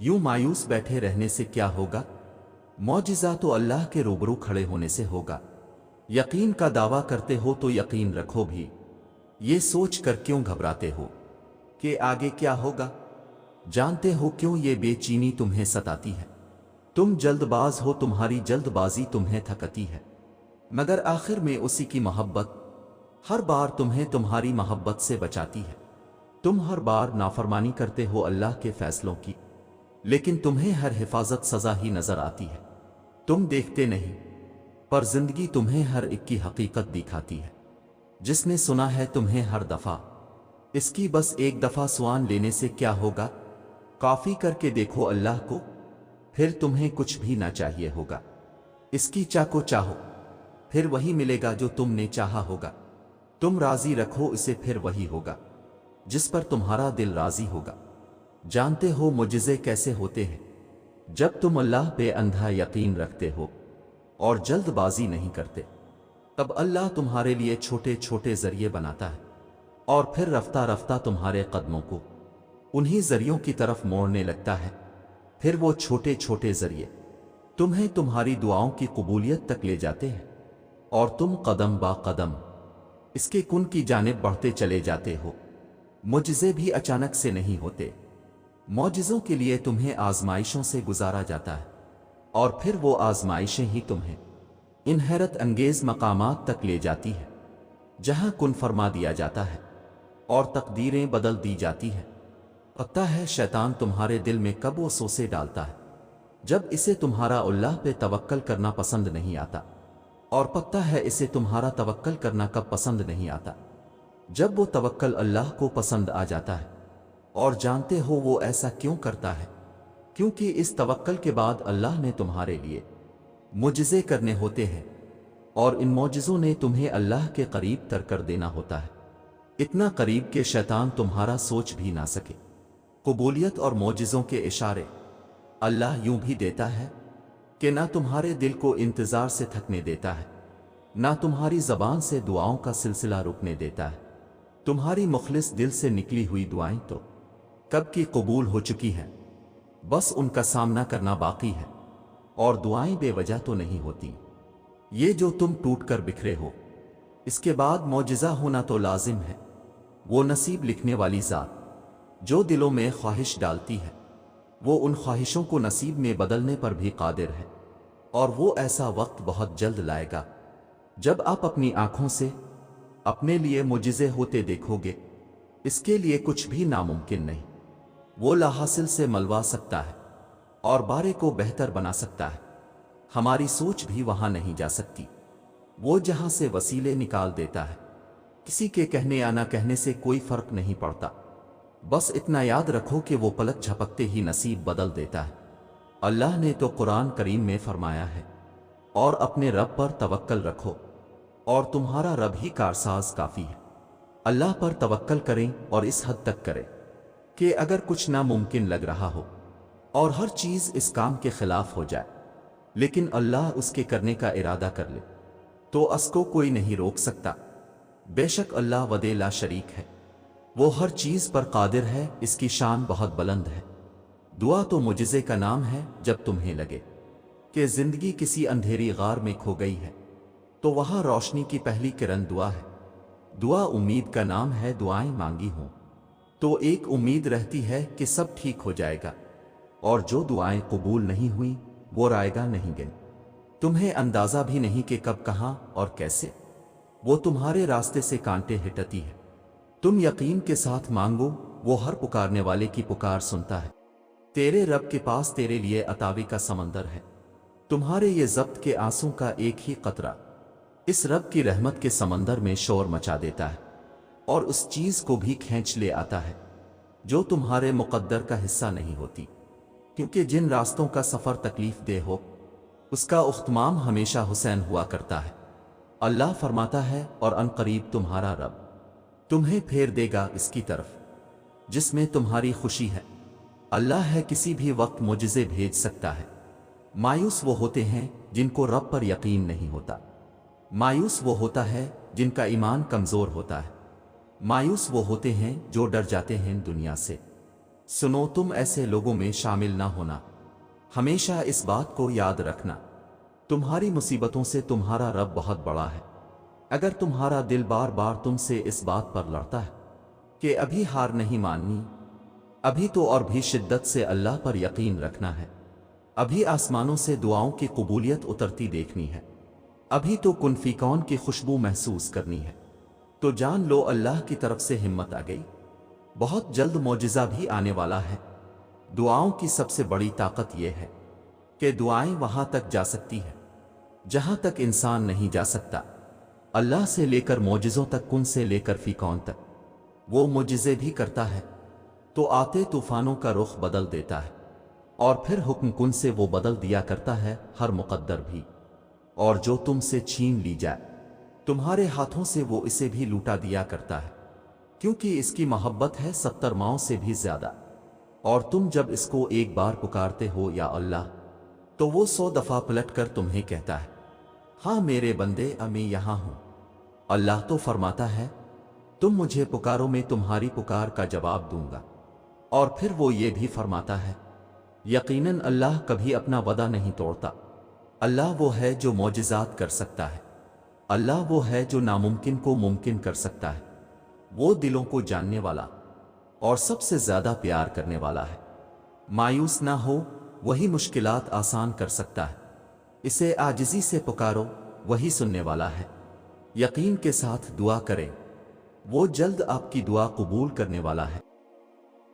यूं मायूस बैठे रहने से क्या होगा? मौजिज़ा तो अल्लाह के रूबरू खड़े होने से होगा। यकीन का दावा करते हो तो यकीन रखो भी। ये सोच कर क्यों घबराते हो कि आगे क्या होगा? जानते हो क्यों ये बेचैनी तुम्हें सताती है? तुम जल्दबाज हो, तुम्हारी जल्दबाजी तुम्हें थकती है, मगर आखिर में उसी की मोहब्बत हर बार तुम्हें तुम्हारी मोहब्बत से बचाती है। तुम हर बार नाफरमानी करते हो अल्लाह के फैसलों की, लेकिन तुम्हें हर हिफाजत सजा ही नजर आती है। तुम देखते नहीं, पर जिंदगी तुम्हें हर एक की हकीकत दिखाती है। जिसने सुना है तुम्हें हर दफा, इसकी बस एक दफा सुआन लेने से क्या होगा? काफी करके देखो अल्लाह को, फिर तुम्हें कुछ भी ना चाहिए होगा। इसकी चाह को चाहो, फिर वही मिलेगा जो तुमने चाहा होगा। तुम राजी रखो इसे, फिर वही होगा जिस पर तुम्हारा दिल राजी होगा। जानते हो मुजिज़े कैसे होते हैं? जब तुम अल्लाह पे अंधा यकीन रखते हो और जल्दबाजी नहीं करते, तब अल्लाह तुम्हारे लिए छोटे छोटे जरिए बनाता है और फिर रफ्ता रफ्ता तुम्हारे कदमों को उन्हीं जरियों की तरफ मोड़ने लगता है। फिर वो छोटे छोटे जरिए तुम्हें तुम्हारी दुआओं की कबूलियत तक ले जाते हैं और तुम कदम बा कदम इसके कुन की जानिब बढ़ते चले जाते हो। मुजिज़े भी अचानक से नहीं होते। मौजिज़ों के लिए तुम्हें आजमाइशों से गुजारा जाता है और फिर वो आजमाइशें ही तुम्हें इन हैरत अंगेज मकामात तक ले जाती है, जहां कुन फरमा दिया जाता है और तकदीरें बदल दी जाती है। पता है शैतान तुम्हारे दिल में कब वसवसे डालता है? जब इसे तुम्हारा अल्लाह पे तवक्कल करना पसंद नहीं आता। और पता है इसे तुम्हारा तवक्कल करना कब पसंद नहीं आता? जब वो तवक्कल अल्लाह को पसंद आ जाता है। और जानते हो वो ऐसा क्यों करता है? क्योंकि इस तवक्कल के बाद अल्लाह ने तुम्हारे लिए मुजिज़े करने होते हैं और इन मौजिज़ों ने तुम्हें अल्लाह के करीब तर कर देना होता है, इतना करीब कि शैतान तुम्हारा सोच भी ना सके। कबूलियत और मौजिज़ों के इशारे अल्लाह यूं भी देता है कि ना तुम्हारे दिल को इंतजार से थकने देता है, ना तुम्हारी जबान से दुआओं का सिलसिला रुकने देता है। तुम्हारी मुखलिस दिल से निकली हुई दुआएं तो कब की कबूल हो चुकी हैं, बस उनका सामना करना बाकी है। और दुआएं बेवजह तो नहीं होती। ये जो तुम टूट कर बिखरे हो, इसके बाद मौजिज़ा होना तो लाजिम है। वो नसीब लिखने वाली ज़ात जो दिलों में ख्वाहिश डालती है, वो उन ख्वाहिशों को नसीब में बदलने पर भी कादिर है। और वो ऐसा वक्त बहुत जल्द लाएगा जब आप अपनी आंखों से अपने लिए मुजिज़े होते देखोगे। इसके लिए कुछ भी नामुमकिन नहीं। वो लाहासिल से मलवा सकता है और बारे को बेहतर बना सकता है। हमारी सोच भी वहां नहीं जा सकती। वो जहां से वसीले निकाल देता है, किसी के कहने या ना कहने से कोई फर्क नहीं पड़ता। बस इतना याद रखो कि वो पलक झपकते ही नसीब बदल देता है। अल्लाह ने तो कुरान करीम में फरमाया है, और अपने रब पर तवक्कल रखो और तुम्हारा रब ही कारसाज काफी है। अल्लाह पर तवक्कल करें और इस हद तक करें कि अगर कुछ नामुमकिन लग रहा हो और हर चीज इस काम के खिलाफ हो जाए, लेकिन अल्लाह उसके करने का इरादा कर ले, तो उसको कोई नहीं रोक सकता। बेशक अल्लाह वदे ला शरीक है, वो हर चीज पर कादिर है, इसकी शान बहुत बुलंद है। दुआ तो मुजिज़े का नाम है। जब तुम्हें लगे कि जिंदगी किसी अंधेरी गार में खो गई है, तो वहां रोशनी की पहली किरण दुआ है। दुआ उम्मीद का नाम है। दुआएं मांगी हों तो एक उम्मीद रहती है कि सब ठीक हो जाएगा, और जो दुआएं कबूल नहीं हुई वो रायगा नहीं गई। तुम्हें अंदाजा भी नहीं कि कब, कहां और कैसे वो तुम्हारे रास्ते से कांटे हिटती है। तुम यकीन के साथ मांगो, वो हर पुकारने वाले की पुकार सुनता है। तेरे रब के पास तेरे लिए अतावी का समंदर है। तुम्हारे ये जब्त के आंसू का एक ही कतरा इस रब की रहमत के समंदर में शोर मचा देता है और उस चीज को भी खींच ले आता है जो तुम्हारे मुकद्दर का हिस्सा नहीं होती। क्योंकि जिन रास्तों का सफर तकलीफ दे हो, उसका उख्तमाम हमेशा हुसैन हुआ करता है। अल्लाह फरमाता है, और अनकरीब तुम्हारा रब तुम्हें फेर देगा इसकी तरफ जिसमें तुम्हारी खुशी है। अल्लाह है किसी भी वक्त मुजिज़े भेज सकता है। मायूस वो होते हैं जिनको रब पर यकीन नहीं होता। मायूस वो होता है जिनका ईमान कमज़ोर होता है। मायूस वो होते हैं जो डर जाते हैं दुनिया से। सुनो, तुम ऐसे लोगों में शामिल ना होना। हमेशा इस बात को याद रखना, तुम्हारी मुसीबतों से तुम्हारा रब बहुत बड़ा है। अगर तुम्हारा दिल बार बार तुमसे इस बात पर लड़ता है कि अभी हार नहीं माननी, अभी तो और भी शिद्दत से अल्लाह पर यकीन रखना है, अभी आसमानों से दुआओं की कबूलियत उतरती देखनी है, अभी तो कुन फी कौन की खुशबू महसूस करनी है, तो जान लो अल्लाह की तरफ से हिम्मत आ गई। बहुत जल्द मौजिज़ा भी आने वाला है। दुआओं की सबसे बड़ी ताकत यह है कि दुआएं वहां तक जा सकती है जहां तक इंसान नहीं जा सकता। अल्लाह से लेकर मौजिज़ों तक, कुन से लेकर फी कौन तक, वो मौजिज़े भी करता है तो आते तूफानों का रुख बदल देता है, और फिर हुक्म कुन से वो बदल दिया करता है हर मुकद्दर भी। और जो तुमसे छीन ली जाए तुम्हारे हाथों से, वो इसे भी लूटा दिया करता है, क्योंकि इसकी मोहब्बत है 70 माओं से भी ज्यादा। और तुम जब इसको एक बार पुकारते हो या अल्लाह, तो वो 100 दफा पलट कर तुम्हें कहता है, हाँ मेरे बंदे, मैं यहां हूं। अल्लाह तो फरमाता है, तुम मुझे पुकारो, मैं तुम्हारी पुकार का जवाब दूंगा। और फिर वो ये भी फरमाता है, यकीनन अल्लाह कभी अपना वदा नहीं तोड़ता। अल्लाह वो है जो मौजिज़ात कर सकता है, अल्लाह वो है जो नामुमकिन को मुमकिन कर सकता है। वो दिलों को जानने वाला और सबसे ज्यादा प्यार करने वाला है। मायूस ना हो, वही मुश्किलात आसान कर सकता है। इसे आजिज़ी से पुकारो, वही सुनने वाला है। यकीन के साथ दुआ करें, वो जल्द आपकी दुआ कबूल करने वाला है।